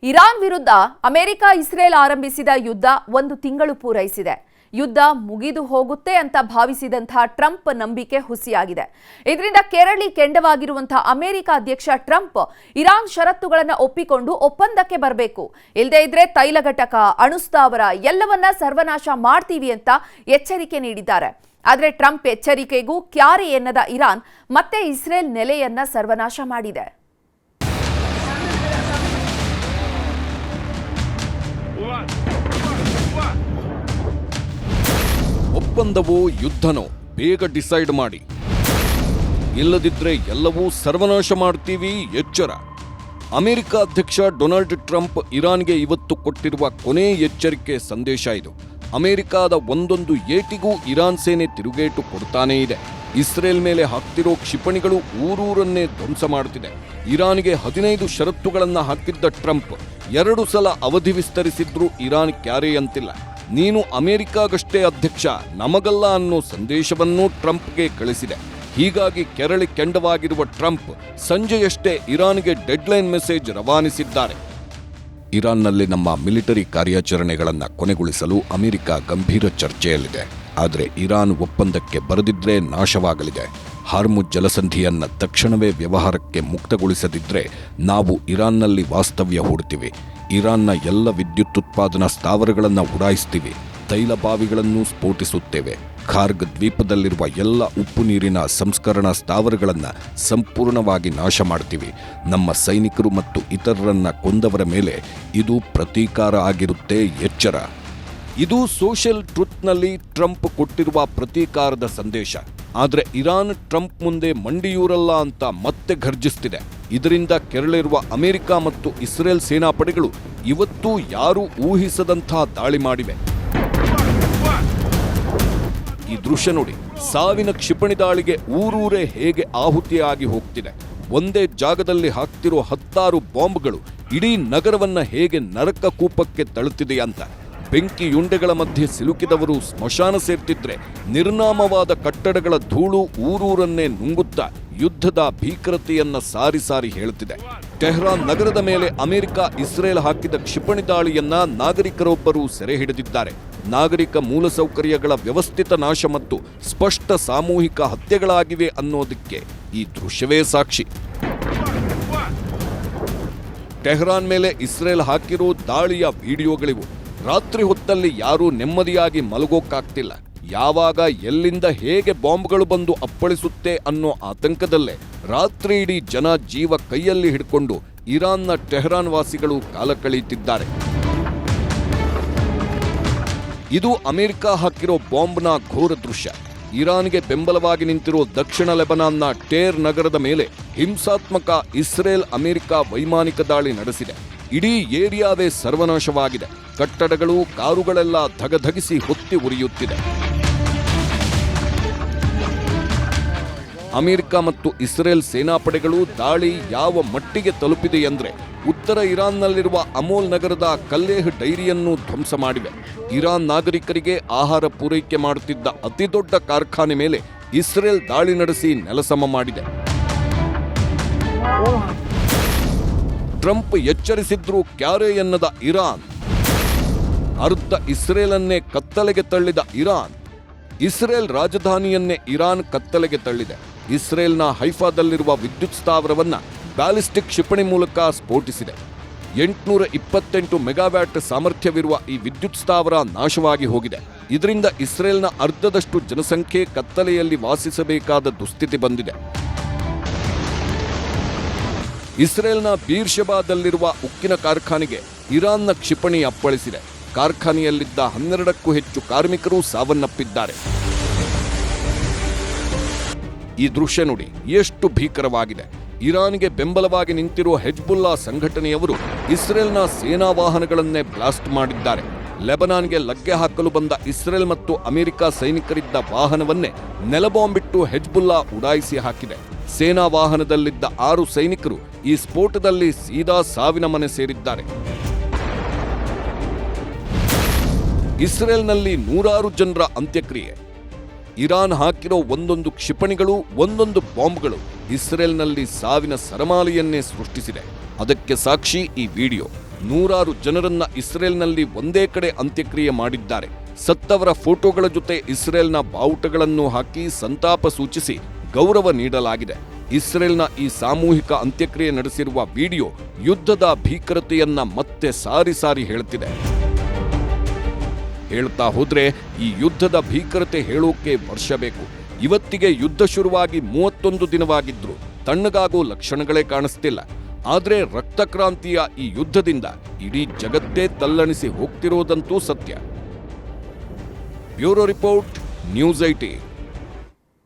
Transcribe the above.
Iran ವಿರುದ್ಧ America Israel ಆರಂಭಿಸಿದ ಯುದ್ಧ 1 ತಿಂಗಳು ಪೂರೈಸಿದೆ. ಯುದ್ಧ ಮುಗಿದು ಹೋಗುತ್ತೆ ಅಂತ ಭಾವಿಸಿದಂತಹ ಟ್ರಂಪ್ ನಂಬಿಕೆ ಹುಸಿಯಾಗಿದೆ. ಇದರಿಂದ ಕೆರಳಿ ಕೆಂಡವಾಗಿರುವಂತಹ ಅಮೆರಿಕ ಅಧ್ಯಕ್ಷ ಟ್ರಂಪ್ ಇರಾನ್ ಷರತ್ತುಗಳನ್ನು ಒಪ್ಪಿಕೊಂಡು ಒಪ್ಪಂದಕ್ಕೆ ಬರಬೇಕು, ಇಲ್ಲದೇ ಇದ್ರೆ ತೈಲ ಘಟಕ, ಅಣುಸ್ಥಾವರ ಎಲ್ಲವನ್ನ ಸರ್ವನಾಶ ಮಾಡ್ತೀವಿ ಅಂತ ಎಚ್ಚರಿಕೆ ನೀಡಿದ್ದಾರೆ. ಆದರೆ ಟ್ರಂಪ್ ಎಚ್ಚರಿಕೆಗೂ ಕ್ಯಾರೆ ಎನ್ನದ ಇರಾನ್ ಮತ್ತೆ ಇಸ್ರೇಲ್ ನೆಲೆಯನ್ನ ಸರ್ವನಾಶ ಮಾಡಿದೆ. ಒಪ್ಪಂದವೋ ಯುದ್ಧನೋ ಬೇಗ ಡಿಸೈಡ್ ಮಾಡಿ, ಇಲ್ಲದಿದ್ರೆ ಎಲ್ಲವೂ ಸರ್ವನಾಶ ಮಾಡ್ತೀವಿ, ಎಚ್ಚರ. ಅಮೆರಿಕ ಅಧ್ಯಕ್ಷ ಡೊನಾಲ್ಡ್ ಟ್ರಂಪ್ ಇರಾನ್ಗೆ ಇವತ್ತು ಕೊಟ್ಟಿರುವ ಕೊನೆ ಎಚ್ಚರಿಕೆ ಸಂದೇಶ ಇದು. ಅಮೆರಿಕದ ಒಂದೊಂದು ಏಟಿಗೂ ಇರಾನ್ ಸೇನೆ ತಿರುಗೇಟು ಕೊಡ್ತಾನೇ ಇದೆ. ಇಸ್ರೇಲ್ ಮೇಲೆ ಹಾಕ್ತಿರೋ ಕ್ಷಿಪಣಿಗಳು ಊರೂರನ್ನೇ ಧ್ವಂಸ ಮಾಡುತ್ತಿದೆ. ಇರಾನ್ಗೆ 15 ಷರತ್ತುಗಳನ್ನು ಹಾಕಿದ್ದ ಟ್ರಂಪ್ 2 ಸಲ ಅವಧಿ ವಿಸ್ತರಿಸಿದ್ರೂ ಇರಾನ್ ಕ್ಯಾರೆಯಂತಿಲ್ಲ. ನೀನು ಅಮೆರಿಕಾಗಷ್ಟೇ ಅಧ್ಯಕ್ಷ, ನಮಗಲ್ಲ ಅನ್ನೋ ಸಂದೇಶವನ್ನೂ ಟ್ರಂಪ್ಗೆ ಕಳಿಸಿದೆ. ಹೀಗಾಗಿ ಕೆರಳಿ ಕೆಂಡವಾಗಿರುವ ಟ್ರಂಪ್ ಸಂಜೆಯಷ್ಟೇ ಇರಾನ್ಗೆ ಡೆಡ್ಲೈನ್ ಮೆಸೇಜ್ ರವಾನಿಸಿದ್ದಾರೆ. ಇರಾನ್ನಲ್ಲಿ ನಮ್ಮ ಮಿಲಿಟರಿ ಕಾರ್ಯಾಚರಣೆಗಳನ್ನು ಕೊನೆಗೊಳಿಸಲು ಅಮೆರಿಕ ಗಂಭೀರ ಚರ್ಚೆಯಲ್ಲಿದೆ. ಆದರೆ ಇರಾನ್ ಒಪ್ಪಂದಕ್ಕೆ ಬರದಿದ್ರೆ ನಾಶವಾಗಲಿದೆ. ಹಾರ್ಮುಜ್ ಜಲಸಂಧಿಯನ್ನ ತಕ್ಷಣವೇ ವ್ಯವಹಾರಕ್ಕೆ ಮುಕ್ತಗೊಳಿಸದಿದ್ರೆ ನಾವು ಇರಾನ್ನಲ್ಲಿ ವಾಸ್ತವ್ಯ ಹೂಡ್ತೀವಿ. ಇರಾನ್ನ ಎಲ್ಲ ವಿದ್ಯುತ್ ಉತ್ಪಾದನಾ ಸ್ಥಾವರಗಳನ್ನು ಉಡಾಯಿಸ್ತೀವಿ. ತೈಲ ಬಾವಿಗಳನ್ನು ಸ್ಫೋಟಿಸುತ್ತೇವೆ. ಖಾರ್ಗ್ ದ್ವೀಪದಲ್ಲಿರುವ ಎಲ್ಲ ಉಪ್ಪು ನೀರಿನ ಸಂಸ್ಕರಣಾ ಸ್ಥಾವರಗಳನ್ನು ಸಂಪೂರ್ಣವಾಗಿ ನಾಶ ಮಾಡ್ತೀವಿ. ನಮ್ಮ ಸೈನಿಕರು ಮತ್ತು ಇತರರನ್ನ ಕೊಂದವರ ಮೇಲೆ ಇದು ಪ್ರತೀಕಾರ ಆಗಿರುತ್ತೆ, ಎಚ್ಚರ. ಇದು ಸೋಷಿಯಲ್ ಟ್ರುತ್ನಲ್ಲಿ ಟ್ರಂಪ್ ಕೊಟ್ಟಿರುವ ಪ್ರತೀಕಾರದ ಸಂದೇಶ. ಆದರೆ ಇರಾನ್ ಟ್ರಂಪ್ ಮುಂದೆ ಮಂಡಿಯೂರಲ್ಲ ಅಂತ ಮತ್ತೆ ಘರ್ಜಿಸ್ತಿದೆ. ಇದರಿಂದ ಕೆರಳಿರುವ ಅಮೆರಿಕ ಮತ್ತು ಇಸ್ರೇಲ್ ಸೇನಾಪಡೆಗಳು ಇವತ್ತೂ ಯಾರೂ ಊಹಿಸದಂಥ ದಾಳಿ ಮಾಡಿವೆ. ಈ ದೃಶ್ಯ ನೋಡಿ, ಸಾವಿನ ಕ್ಷಿಪಣಿ ದಾಳಿಗೆ ಊರೂರೇ ಹೇಗೆ ಆಹುತಿಯಾಗಿ ಹೋಗ್ತಿದೆ. ಒಂದೇ ಜಾಗದಲ್ಲಿ ಹಾಕ್ತಿರೋ 10 ಬಾಂಬ್ಗಳು ಇಡೀ ನಗರವನ್ನ ಹೇಗೆ ನರಕ ಕೂಪಕ್ಕೆ ತಳ್ಳುತ್ತಿದೆ ಅಂತ. ಬೆಂಕಿಯುಂಡೆಗಳ ಮಧ್ಯೆ ಸಿಲುಕಿದವರು ಸ್ಮಶಾನ ಸೇರ್ತಿದ್ರೆ ನಿರ್ನಾಮವಾದ ಕಟ್ಟಡಗಳ ಧೂಳು ಊರೂರನ್ನೇ ನುಂಗುತ್ತಾ ಯುದ್ಧದ ಭೀಕರತೆಯನ್ನ ಸಾರಿ ಸಾರಿ ಹೇಳುತ್ತಿದೆ. ಟೆಹರಾನ್ ನಗರದ ಮೇಲೆ ಅಮೆರಿಕ ಇಸ್ರೇಲ್ ಹಾಕಿದ ಕ್ಷಿಪಣಿ ದಾಳಿಯನ್ನ ನಾಗರಿಕರೊಬ್ಬರು ಸೆರೆ ಹಿಡಿದಿದ್ದಾರೆ. ನಾಗರಿಕ ಮೂಲಸೌಕರ್ಯಗಳ ವ್ಯವಸ್ಥಿತ ನಾಶ ಮತ್ತು ಸ್ಪಷ್ಟ ಸಾಮೂಹಿಕ ಹತ್ಯೆಗಳಾಗಿವೆ ಅನ್ನೋದಕ್ಕೆ ಈ ದೃಶ್ಯವೇ ಸಾಕ್ಷಿ. ಟೆಹರಾನ್ ಮೇಲೆ ಇಸ್ರೇಲ್ ಹಾಕಿರೋ ದಾಳಿಯ ವಿಡಿಯೋಗಳಿವು. ರಾತ್ರಿ ಹೊತ್ತಲ್ಲಿ ಯಾರೂ ನೆಮ್ಮದಿಯಾಗಿ ಮಲಗೋಕ್ಕಾಗ್ತಿಲ್ಲ. ಯಾವಾಗ ಎಲ್ಲಿಂದ ಹೇಗೆ ಬಾಂಬ್ಗಳು ಬಂದು ಅಪ್ಪಳಿಸುತ್ತೆ ಅನ್ನೋ ಆತಂಕದಲ್ಲೇ ರಾತ್ರಿ ಇಡೀ ಜನ ಜೀವ ಕೈಯಲ್ಲಿ ಹಿಡ್ಕೊಂಡು ಇರಾನ್ನ ಟೆಹರಾನ್ ವಾಸಿಗಳು ಕಾಲ ಕಳೆಯುತ್ತಿದ್ದಾರೆ. ಇದು ಅಮೆರಿಕ ಹಾಕಿರೋ ಬಾಂಬ್ನ ಘೋರ ದೃಶ್ಯ. ಇರಾನ್ಗೆ ಬೆಂಬಲವಾಗಿ ನಿಂತಿರೋ ದಕ್ಷಿಣ ಲೆಬನಾನ್ನ ಟೇರ್ ನಗರದ ಮೇಲೆ ಹಿಂಸಾತ್ಮಕ ಇಸ್ರೇಲ್ ಅಮೆರಿಕ ವೈಮಾನಿಕ ದಾಳಿ ನಡೆಸಿದೆ. ಇಡೀ ಏರಿಯಾವೇ ಸರ್ವನಾಶವಾಗಿದೆ. ಕಟ್ಟಡಗಳು, ಕಾರುಗಳೆಲ್ಲ ಧಗಧಗಿಸಿ ಹೊತ್ತಿ ಉರಿಯುತ್ತಿದೆ. ಅಮೆರಿಕ ಮತ್ತು ಇಸ್ರೇಲ್ ಸೇನಾಪಡೆಗಳು ದಾಳಿ ಯಾವ ಮಟ್ಟಿಗೆ ತಲುಪಿದೆ ಎಂದ್ರೆ ಉತ್ತರ ಇರಾನ್ನಲ್ಲಿರುವ ಅಮೋಲ್ ನಗರದ ಕಲ್ಲೇಹ್ ಡೈರಿಯನ್ನು ಧ್ವಂಸ ಮಾಡಿವೆ. ಇರಾನ್ ನಾಗರಿಕರಿಗೆ ಆಹಾರ ಪೂರೈಕೆ ಮಾಡುತ್ತಿದ್ದ ಅತಿದೊಡ್ಡ ಕಾರ್ಖಾನೆ ಮೇಲೆ ಇಸ್ರೇಲ್ ದಾಳಿ ನಡೆಸಿ ನೆಲಸಮ ಮಾಡಿದೆ. ಟ್ರಂಪ್ ಎಚ್ಚರಿಸಿದ್ರೂ ಕ್ಯಾರೆ ಎನ್ನದ ಇರಾನ್, ಅರ್ಧ ಇಸ್ರೇಲನ್ನೇ ಕತ್ತಲೆಗೆ ತಳ್ಳಿದ ಇರಾನ್, ಇಸ್ರೇಲ್ ರಾಜಧಾನಿಯನ್ನೇ ಇರಾನ್ ಕತ್ತಲೆಗೆ ತಳ್ಳಿದೆ. ಇಸ್ರೇಲ್ನ ಹೈಫಾದಲ್ಲಿರುವ ವಿದ್ಯುತ್ ಸ್ಥಾವರವನ್ನ ಬ್ಯಾಲಿಸ್ಟಿಕ್ ಕ್ಷಿಪಣಿ ಮೂಲಕ ಸ್ಫೋಟಿಸಿದೆ. 828 ಮೆಗಾವ್ಯಾಟ್ ಸಾಮರ್ಥ್ಯವಿರುವ ಈ ವಿದ್ಯುತ್ ಸ್ಥಾವರ ನಾಶವಾಗಿ ಹೋಗಿದೆ. ಇದರಿಂದ ಇಸ್ರೇಲ್ನ ಅರ್ಧದಷ್ಟು ಜನಸಂಖ್ಯೆ ಕತ್ತಲೆಯಲ್ಲಿ ವಾಸಿಸಬೇಕಾದ ದುಸ್ಥಿತಿ ಬಂದಿದೆ. ಇಸ್ರೇಲ್ನ ಬೀರ್ಷೆಬಾದಲ್ಲಿರುವ ಉಕ್ಕಿನ ಕಾರ್ಖಾನೆಗೆ ಇರಾನ್ನ ಕ್ಷಿಪಣಿ ಅಪ್ಪಳಿಸಿದೆ. ಕಾರ್ಖಾನೆಯಲ್ಲಿದ್ದ 12ಕ್ಕೂ ಹೆಚ್ಚು ಕಾರ್ಮಿಕರು ಸಾವನ್ನಪ್ಪಿದ್ದಾರೆ. ಈ ದೃಶ್ಯ ನೋಡಿ, ಎಷ್ಟು ಭೀಕರವಾಗಿದೆ. ಇರಾನ್ಗೆ ಬೆಂಬಲವಾಗಿ ನಿಂತಿರುವ ಹೆಜ್ಬುಲ್ಲಾ ಸಂಘಟನೆಯವರು ಇಸ್ರೇಲ್ನ ಸೇನಾ ವಾಹನಗಳನ್ನೇ ಬ್ಲಾಸ್ಟ್ ಮಾಡಿದ್ದಾರೆ. ಲೆಬನಾನ್ಗೆ ಲಗ್ಗೆ ಹಾಕಲು ಬಂದ ಇಸ್ರೇಲ್ ಮತ್ತು ಅಮೆರಿಕ ಸೈನಿಕರಿದ್ದ ವಾಹನವನ್ನೇ ನೆಲಬಾಂಬಿಟ್ಟು ಹೆಜ್ಬುಲ್ಲಾ ಉಡಾಯಿಸಿ ಹಾಕಿದೆ. ಸೇನಾ ವಾಹನದಲ್ಲಿದ್ದ 6 ಸೈನಿಕರು ಈ ಸ್ಫೋಟದಲ್ಲಿ ಸೀದಾ ಸಾವಿನ ಮನೆ ಸೇರಿದ್ದಾರೆ. ಇಸ್ರೇಲ್ನಲ್ಲಿ 100 ಜನರ ಅಂತ್ಯಕ್ರಿಯೆ. ಇರಾನ್ ಹಾಕಿರೋ ಒಂದೊಂದು ಕ್ಷಿಪಣಿಗಳು, ಒಂದೊಂದು ಬಾಂಬ್ಗಳು ಇಸ್ರೇಲ್ನಲ್ಲಿ ಸಾವಿನ ಸರಮಾಲೆಯನ್ನೇ ಸೃಷ್ಟಿಸಿದೆ. ಅದಕ್ಕೆ ಸಾಕ್ಷಿ ಈ ವಿಡಿಯೋ. ನೂರಾರು ಜನರನ್ನ ಇಸ್ರೇಲ್ನಲ್ಲಿ ಒಂದೇ ಕಡೆ ಅಂತ್ಯಕ್ರಿಯೆ ಮಾಡಿದ್ದಾರೆ. ಸತ್ತವರ ಫೋಟೋಗಳ ಜೊತೆ ಇಸ್ರೇಲ್ನ ಬಾವುಟಗಳನ್ನು ಹಾಕಿ ಸಂತಾಪ ಸೂಚಿಸಿ ಗೌರವ ನೀಡಲಾಗಿದೆ. ಇಸ್ರೇಲ್ನ ಈ ಸಾಮೂಹಿಕ ಅಂತ್ಯಕ್ರಿಯೆ ನಡೆಸಿರುವ ವಿಡಿಯೋ ಯುದ್ಧದ ಭೀಕರತೆಯನ್ನ ಮತ್ತೆ ಸಾರಿ ಸಾರಿ ಹೇಳ್ತಿದೆ. ಹೇಳ್ತಾ ಹೋದ್ರೆ ಈ ಯುದ್ಧದ ಭೀಕರತೆ ಹೇಳೋಕೆ ವರ್ಷ ಬೇಕು. ಇವತ್ತಿಗೆ ಯುದ್ಧ ಶುರುವಾಗಿ 31 ದಿನವಾಗಿದ್ರು ತಣ್ಣಗಾಗೋ ಲಕ್ಷಣಗಳೇ ಕಾಣಿಸ್ತಿಲ್ಲ. ಆದ್ರೆ ರಕ್ತಕ್ರಾಂತಿಯ ಈ ಯುದ್ಧದಿಂದ ಇಡೀ ಜಗತ್ತೇ ತಲ್ಲಣಿಸಿ ಹೋಗ್ತಿರೋದಂತೂ ಸತ್ಯ. Bureau report, news 18.